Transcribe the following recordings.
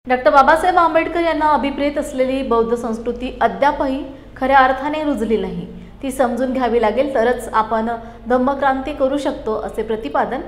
Doctor Babasaheb Ambedkar यांना अभिप्रेत असलेली बौद्ध संस्कृती अद्यापही खऱ्या अर्थाने रुजली नाही। ती समजून घ्यावी लागेल तरच आपण धम्मक्रांती करू शकतो, असे प्रतिपादन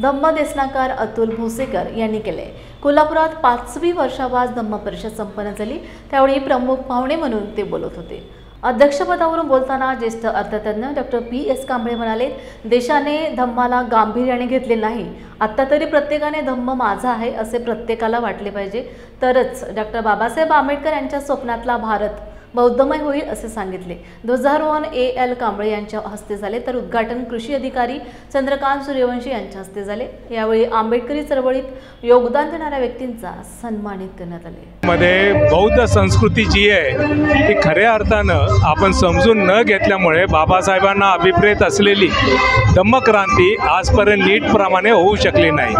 धम्मदेसनाकार अतुल भोसेकर यांनी केले। कोल्हापुरात 5वी वर्षावास धम्म परिषद संपन्न झाली, त्यावेळी प्रमुख पाहुणे म्हणून ते बोलत होते। अध्यक्षपदावरून बोलताना ज्येष्ठ अर्थतज्ञ डॉक्टर PS कांबळे म्हणाले, देशाने धम्माला गांभीर्याने घेतले नाही। आता तरी प्रत्येकाने धम्म माझा आहे असे प्रत्येकाला वाटले पाहिजे, तरच डॉक्टर बाबासाहेब आंबेडकर यांच्या स्वप्नातला भारत बौद्धमय होईल असे सांगितले। ध्वजारोहण AL कांबळे यांच्या हस्ते झाले, तर उद्घाटन कृषी अधिकारी चंद्रकांत सूर्यवंशी यांच्या हस्ते झाले। यावेळी आंबेडकरी चळवळीत योगदान देणाऱ्या व्यक्तींचा सन्मानित करण्यात आले। मध्ये बौद्ध संस्कृती जी आहे ती खऱ्या अर्थानं आपण समजून न घेतल्यामुळे बाबासाहेबांना अभिप्रेत असलेली धम्मक्रांती आजपर्यंत नीटप्रमाणे होऊ शकली नाही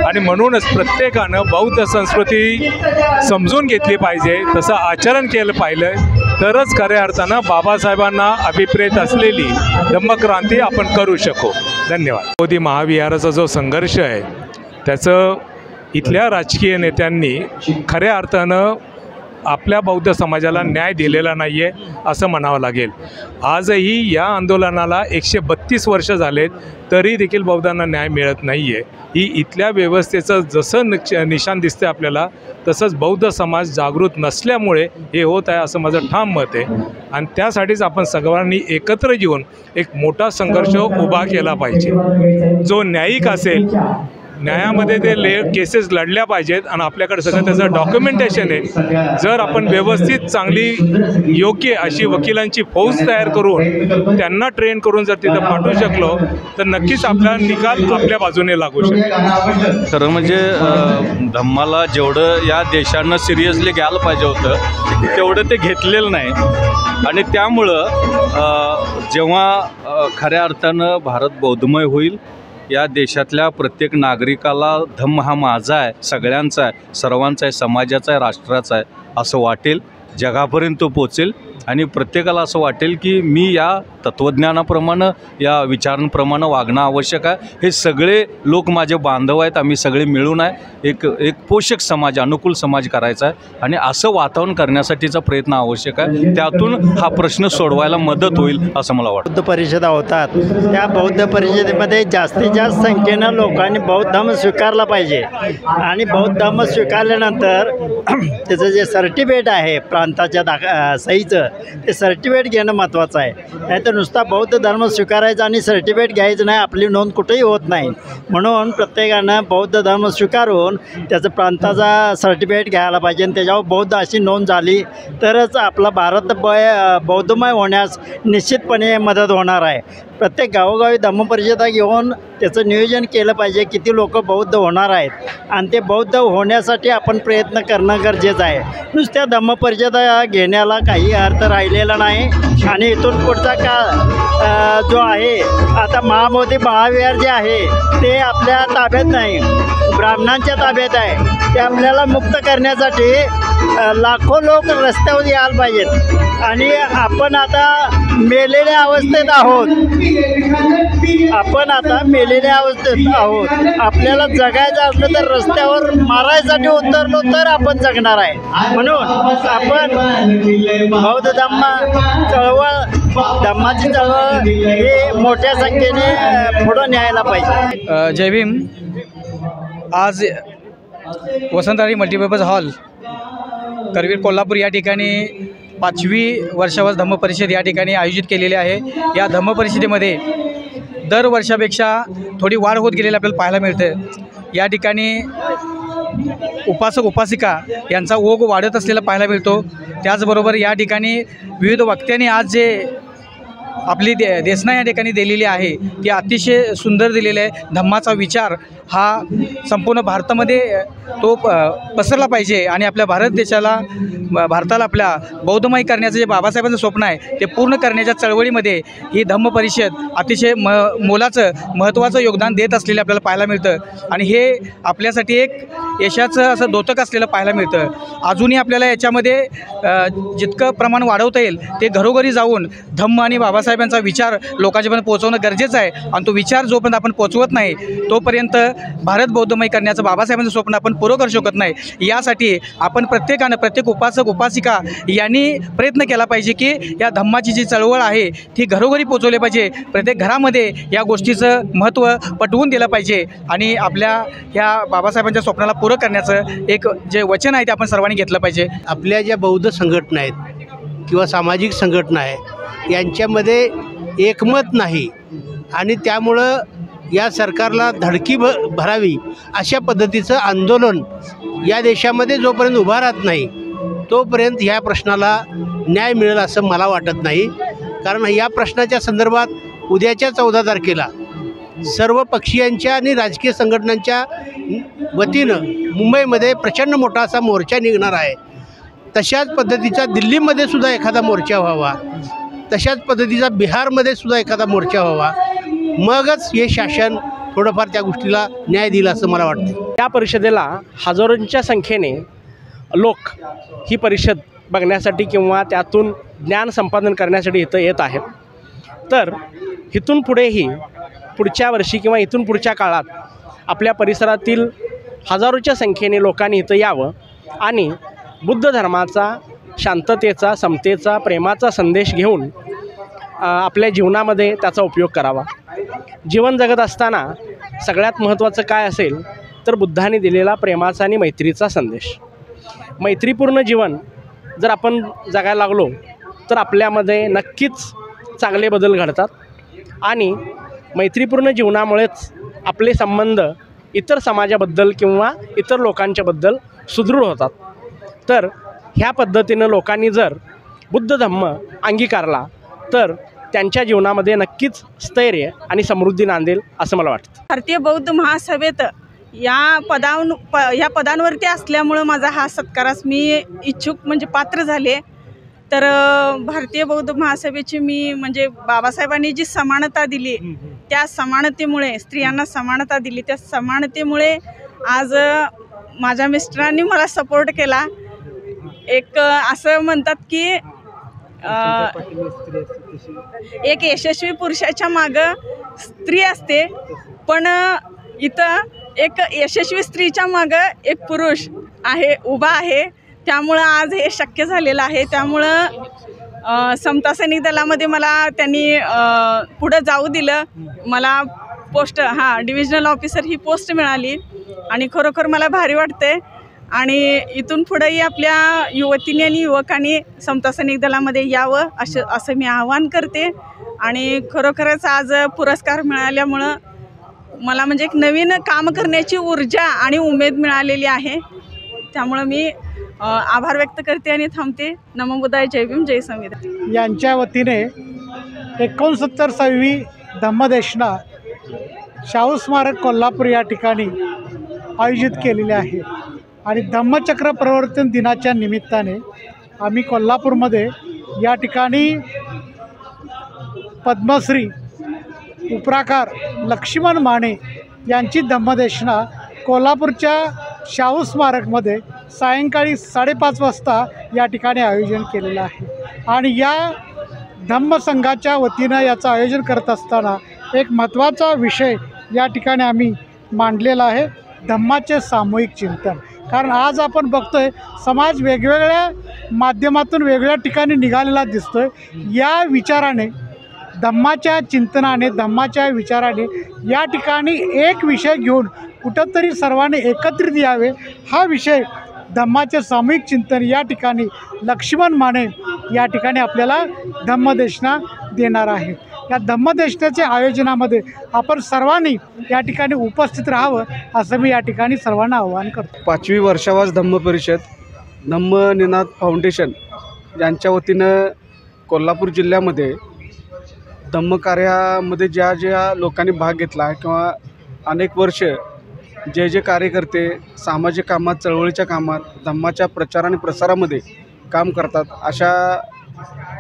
आणि म्हणूनच प्रत्येकानं बौद्ध संस्कृती समजून घेतली पाहिजे, तसं आचरण केलं पाहिजे, तरच खऱ्या अर्थानं बाबासाहेबांना अभिप्रेत असलेली धम्मक्रांती आपण करू शकू। धन्यवाद। मोदी महाविहाराचा जो संघर्ष आहे त्याचं इथल्या राजकीय नेत्यांनी खऱ्या अर्थानं आपल्या बौद्ध समाजाला न्याय दिलेला नाही आहे असं म्हणावं लागेल। आजही या आंदोलनाला 132 वर्ष झालेत, तरी देखील बौद्धांना न्याय मिळत नाही आहे। ही इथल्या व्यवस्थेचं जसं निशाण दिसते आपल्याला, तसंच बौद्ध समाज जागृत नसल्यामुळे हे होत आहे असं माझं ठाम मत आहे आणि त्यासाठीच आपण सगळ्यांनी एकत्र येऊन एक मोठा संघर्ष उभा केला पाहिजे। जो न्यायिक असेल, न्यायामध्ये ते केसेस लढल्या पाहिजेत आणि आपल्याकडे सगळं त्याचं डॉक्युमेंटेशन आहे। जर आपण व्यवस्थित चांगली योग्य अशी वकिलांची फौज तयार करून त्यांना ट्रेन करून जर तिथं पाठवू शकलो तर नक्कीच आपला निकाल आपल्या बाजूने लागू शकेल। खरं म्हणजे धम्माला जेवढं या देशानं सिरियसली घ्यायला पाहिजे होतं तेवढं ते घेतलेलं नाही आणि त्यामुळं जेव्हा खऱ्या अर्थानं भारत बौद्धमय होईल, या देशातल्या प्रत्येक नागरिकाला धम्म हा माझा आहे, सगळ्यांचा आहे, सर्वांचा आहे, समाजाचा आहे, राष्ट्राचा आहे असं वाटेल, जगापर्यंत तो पोचेल आणि प्रत्येकाला असं वाटेल की मी या तत्त्वज्ञानाप्रमाणे, या विचारांप्रमाणे वागणं आवश्यक आहे। हे सगळे लोक माझे बांधव आहेत, आम्ही सगळे मिळून आहे एक पोषक समाज, अनुकूल समाज करायचा आहे आणि असं वातावरण करण्यासाठीचा प्रयत्न आवश्यक आहे। त्यातून हा प्रश्न सोडवायला मदत होईल असं मला वाटतं। बौद्ध परिषदा होतात, त्या बौद्ध परिषदेमध्ये जास्तीत जास्त संख्येनं लोकांनी बौद्ध धर्म स्वीकारला पाहिजे आणि बौद्ध धर्म स्वीकारल्यानंतर त्याचं जे सर्टिफिकेट आहे प्रांताच्या सहीचं, ते सर्टिफिकेट घेणं महत्त्वाचं आहे। नाहीतर नुसता बौद्ध धर्म स्वीकारायचा आणि सर्टिफिकेट घ्यायचं नाही, आपली नोंद कुठेही होत नाही। म्हणून प्रत्येकानं बौद्ध धर्म स्वीकारून त्याचं प्रांताचा सर्टिफिकेट घ्यायला पाहिजे आणि त्याच्यावर बौद्ध अशी नोंद झाली तरच आपला भारत बौद्धमय होण्यास निश्चितपणे मदत होणार आहे। प्रत्येक गावोगावी धम्मपरिषदा घेऊन त्याचं नियोजन केलं पाहिजे, किती लोक बौद्ध होणार आहेत आणि ते बौद्ध होण्यासाठी आपण प्रयत्न करणं गरजेचं आहे। नुसत्या धम्मपरिषदा घेण्याला काही अर्थ राहिलेला नाही आणि इथून पुढचा काळ जो आहे, आता महाविहार जे आहे ते आपल्या ताब्यात नाही, ब्राह्मणांच्या ताब्यात आहे। ते आपल्याला मुक्त करण्यासाठी लाखो लोक रस्त्यावर यायला पाहिजेत आणि आपण आता मेलेल्या अवस्थेत आहोत, आपल्याला जगायचं असलं तर रस्त्यावर मारायसाठी उतरलो तर आपण जगणार आहे। म्हणून आपण बौद्ध धम्माची चळवळ हे मोठ्या संख्येने पुढं न्यायला पाहिजे। जय भीम। आज वसंतराणी मल्टीपर्पज हॉल करवीर कोल्हापूर या ठिकाणी 5वी वर्षावास धम्म परिषद या ठिकाणी आयोजित केलेली आहे। या धम्म परिषदेमध्ये दर वर्षापेक्षा थोडी वाढ होत गेलेली आपल्याला पाहायला मिळते। या ठिकाणी उपासक उपासिका यांचा ओघ वाढत असलेला पाहायला मिळतो। त्याचबरोबर या ठिकाणी विविध वक्त्यांनी आज जे आपली देशना या ठिकाणी दिलेली आहे ती अतिशय सुंदर दिलेली आहे। धम्माचा विचार हा संपूर्ण भारतामध्ये तो पसरला पाहिजे आणि आपल्या भारत देशाला, भारताला आपल्या बौद्धमय करण्याचं जे बाबासाहेबांचं स्वप्न आहे ते पूर्ण करण्याच्या चळवळीमध्ये ही धम्म परिषद अतिशय मोलाचं महत्त्वाचं योगदान देत असलेलं आपल्याला पाहायला मिळतं आणि हे आपल्यासाठी एक यशाचं असं द्योतक असलेलं पाहायला मिळतं। अजूनही आपल्याला याच्यामध्ये जितकं प्रमाण वाढवता येईल ते घरोघरी जाऊन धम्म आणि बाबासाहेबांचा विचार लोकांच्यापर्यंत पोहोचवणं गरजेचं आहे आणि तो विचार जोपर्यंत आपण पोहोचवत नाही तोपर्यंत भारत बौद्धमय करण्याचं बाबासाहेबांचं स्वप्न आपण पुरं करू शकत नाही. यासाठी आपण प्रत्येकानं, प्रत्येक उपासक उपासिका यांनी प्रयत्न केला पाहिजे की या धम्माची जी चळवळ आहे ती घरोघरी पोचवली पाहिजे. प्रत्येक घरामध्ये या गोष्टीचं महत्त्व पटवून दिलं पाहिजे आणि आपल्या ह्या बाबासाहेबांच्या स्वप्नाला पुरं करण्याचं एक जे वचन आहे ते आपण सर्वांनी घेतलं पाहिजे. आपल्या ज्या बौद्ध संघटना आहेत किंवा सामाजिक संघटना आहे यांच्यामध्ये एकमत नाही आणि त्यामुळं या सरकारला धडकी भरावी अशा पद्धतीचं आंदोलन या देशामध्ये जोपर्यंत उभा राहत नाही तोपर्यंत ह्या प्रश्नाला न्याय मिळेल असं मला वाटत नाही. कारण या प्रश्नाच्या संदर्भात उद्याच्या 14 तारखेला सर्व पक्षीयांच्या आणि राजकीय संघटनांच्या वतीनं मुंबईमध्ये प्रचंड मोठा असा मोर्चा निघणार आहे. तशाच पद्धतीचा दिल्लीमध्ये सुद्धा एखादा मोर्चा व्हावा, तशाच पद्धतीचा बिहारमध्ये सुद्धा एखादा मोर्चा व्हावा, मगच हे शासन थोडंफार त्या गोष्टीला न्याय देईल असं मला वाटतं. या परिषदेला हजारोंच्या संख्येने लोक ही परिषद बघण्यासाठी किंवा त्यातून ज्ञान संपादन करण्यासाठी इथं येत आहेत. तर इथून पुढेही पुढच्या वर्षी किंवा इथून पुढच्या काळात आपल्या परिसरातील हजारोच्या संख्येने लोकांनी इथं यावं आणि बुद्ध धर्माचा, शांततेचा, समतेचा, प्रेमाचा संदेश घेऊन आपल्या जीवनामध्ये त्याचा उपयोग करावा. जीवन जगत असताना सगळ्यात महत्त्वाचं काय असेल तर बुद्धाने दिलेला प्रेमाचा आणि मैत्रीचा संदेश. मैत्रीपूर्ण जीवन जर आपण जगायला लागलो तर आपल्यामध्ये नक्कीच चांगले बदल घडतात आणि मैत्रीपूर्ण जीवनामुळेच आपले संबंध इतर समाजाबद्दल किंवा इतर लोकांच्याबद्दल सुदृढ होतात. तर ह्या पद्धतीनं लोकांनी जर बुद्ध धम्म अंगीकारला तर त्यांच्या जीवनामध्ये नक्कीच स्थैर्य आणि समृद्धी नांदेल असं मला वाटतं. भारतीय बौद्ध महासभेत या पदांवरती असल्यामुळं माझा हा सत्कारास मी इच्छुक म्हणजे पात्र झाले. तर भारतीय बौद्ध महासभेची मी म्हणजे बाबासाहेबांनी जी समानता दिली त्या समानतेमुळे, स्त्रियांना समानता दिली त्या समानतेमुळे आज माझ्या मिस्टरांनी मला सपोर्ट केला. एक असं म्हणतात की एक यशस्वी पुरुषाच्या मागं स्त्री असते, पण इथं एक यशस्वी स्त्रीच्या मागं एक पुरुष आहे, उभा आहे. त्यामुळं आज हे शक्य झालेलं आहे. त्यामुळं समता सैनिक दलामध्ये मला त्यांनी पुढं जाऊ दिलं. मला पोस्ट डिव्हिजनल ऑफिसर ही पोस्ट मिळाली आणि खरोखर मला भारी वाटते. आणि इथून पुढंही आपल्या युवतींनी आणि युवकांनी समता सैनिक दलामध्ये यावं असं मी आवाहन करते. आणि खरोखरच आज पुरस्कार मिळाल्यामुळं मला म्हणजे एक नवीन काम करण्याची ऊर्जा आणि उमेद मिळालेली आहे. त्यामुळं मी आभार व्यक्त करते आणि थांबते. नमो बुद्धाय, जय भीम, जय संविधान. यांच्या वतीने 69वी धम्मदेशना शाहू स्मारक कोल्हापूर या ठिकाणी आयोजित केलेली आहे. आणि धम्मचक्र प्रवर्तन दिनाच्या निमित्ताने आम्ही कोल्हापूरमध्ये या ठिकाणी पद्मश्री उपराकार लक्ष्मण माने यांची धम्मदेशना कोल्हापूरच्या शाहू स्मारकमध्ये सायंकाळी 5:30 वाजता या ठिकाणी आयोजन केलेलं आहे. आणि या धम्मसंघाच्या वतीनं याचं आयोजन करत असताना एक महत्त्वाचा विषय या ठिकाणी आम्ही मांडलेला आहे, धम्माचे सामूहिक चिंतन. कारण आज आपण बघतोय समाज वेगवेगळ्या माध्यमातून वेगळ्या ठिकाणी निघालेला दिसतोय. या विचाराने, धम्माच्या चिंतनाने, धम्माच्या विचाराने या ठिकाणी एक विषय घेऊन कुठंतरी सर्वांनी एकत्रित यावे, हा विषय धम्माचे सामूहिक चिंतन या ठिकाणी लक्ष्मण माने या ठिकाणी आपल्याला धम्मदेशना देणार आहे. या धम्मदेशनाच्या आयोजनामध्ये आपण सर्वांनी या ठिकाणी उपस्थित राहावं असं मी या ठिकाणी सर्वांना आवाहन करतो. 5वी वर्षावास धम्म परिषद, धम्मनिनाद फाउंडेशन यांच्या वतीनं कोल्हापूर जिल्ह्यामध्ये धम्मकार्यामध्ये ज्या ज्या लोकांनी भाग घेतला किंवा अनेक वर्ष जे जे कार्यकर्ते सामाजिक कामात, चळवळीच्या कामात, धम्माच्या प्रचार आणि प्रसारामध्ये काम करतात, अशा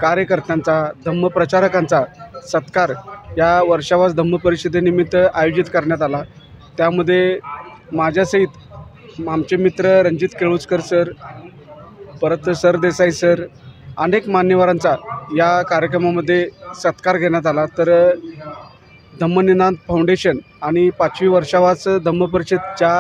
कार्यकर्त्यांचा, धम्मप्रचारकांचा सत्कार या वर्षावास धम्म परिषदेनिमित्त आयोजित करण्यात आला. त्यामध्ये माझ्यासहित आमचे मित्र रणजित केळुसकर सर, परत सरदेसाई सर, अनेक मान्यवरांचा या कार्यक्रमामध्ये सत्कार घेण्यात आला. तर धम्मनिनाद फाउंडेशन आणि 5वी वर्षावास धम्म परिषदच्या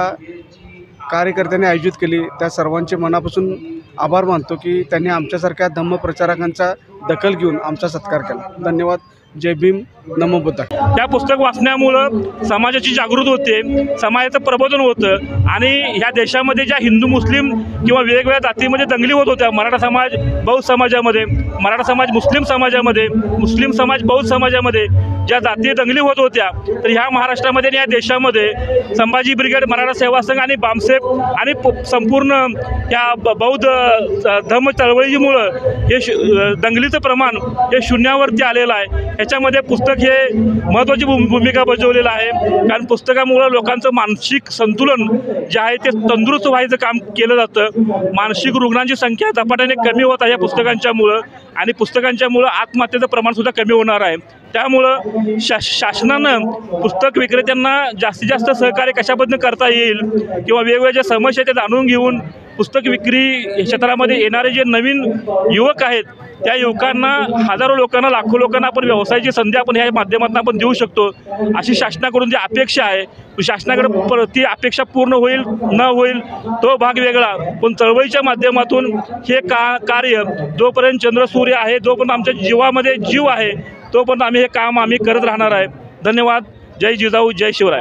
कार्यकर्त्यांनी आयोजित केली त्या सर्वांचे मनापासून आभार मानतो की त्यांनी आमच्यासारख्या धम्म प्रचारकांचा दखल घेऊन आमचा सत्कार केला. धन्यवाद. जय भीम. नमो बुद्धाय. त्या पुस्तक वाचण्यामुळं समाजाची जागृती होते, समाजाचं प्रबोधन होतं आणि ह्या देशामध्ये ज्या हिंदू मुस्लिम किंवा वेगवेगळ्या जातीमध्ये दंगली होत होत्या, मराठा समाज बौद्ध समाजामध्ये, मराठा समाज मुस्लिम समाजामध्ये, मुस्लिम समाज बौद्ध समाजामध्ये ज्या जातीय दंगली होत होत्या, तर ह्या महाराष्ट्रामध्ये आणि या देशामध्ये संभाजी ब्रिगेड, मराठा सेवा संघ आणि बामसेफ आणि संपूर्ण या बौद्ध धम्म चळवळीमुळं हे दंगलीचं प्रमाण हे शून्यावरती आलेलं आहे. ह्याच्यामध्ये पुस्तक हे महत्त्वाची भूमिका बजावलेलं आहे, कारण पुस्तकामुळं लोकांचं मानसिक संतुलन जे आहे ते तंदुरुस्त व्हायचं काम केलं जातं. मानसिक रुग्णांची संख्या झपाट्याने कमी होत आहे या पुस्तकांच्यामुळं आणि पुस्तकांच्यामुळं आत्महत्येचं प्रमाणसुद्धा कमी होणार आहे. त्यामुळं शासनानं पुस्तक विक्रेत्यांना जास्तीत जास्त सहकार्य कशा पद्धतीने करता येईल किंवा वेगवेगळ्या ज्या समस्या त्या जाणून घेऊन पुस्तक विक्री क्षेत्रामध्ये येणारे जे नवीन युवक आहेत त्या युवकांना, हजारो लोकांना, लाखो लोकांना आपण व्यवसायाची संधी आपण ह्या माध्यमातून आपण देऊ शकतो अशी शासनाकडून जी अपेक्षा आहे, शासनाकडे ती अपेक्षा पूर्ण होईल न होईल तो भाग वेगळा, पण चळवळीच्या माध्यमातून हे कार्य जोपर्यंत चंद्र सूर्य आहे, जोपर्यंत आमच्या जीवामध्ये जीव आहे, तोपर्यंत आम्ही हे काम करत राहणार आहे. धन्यवाद. जय जिजाऊ, जय शिवराय.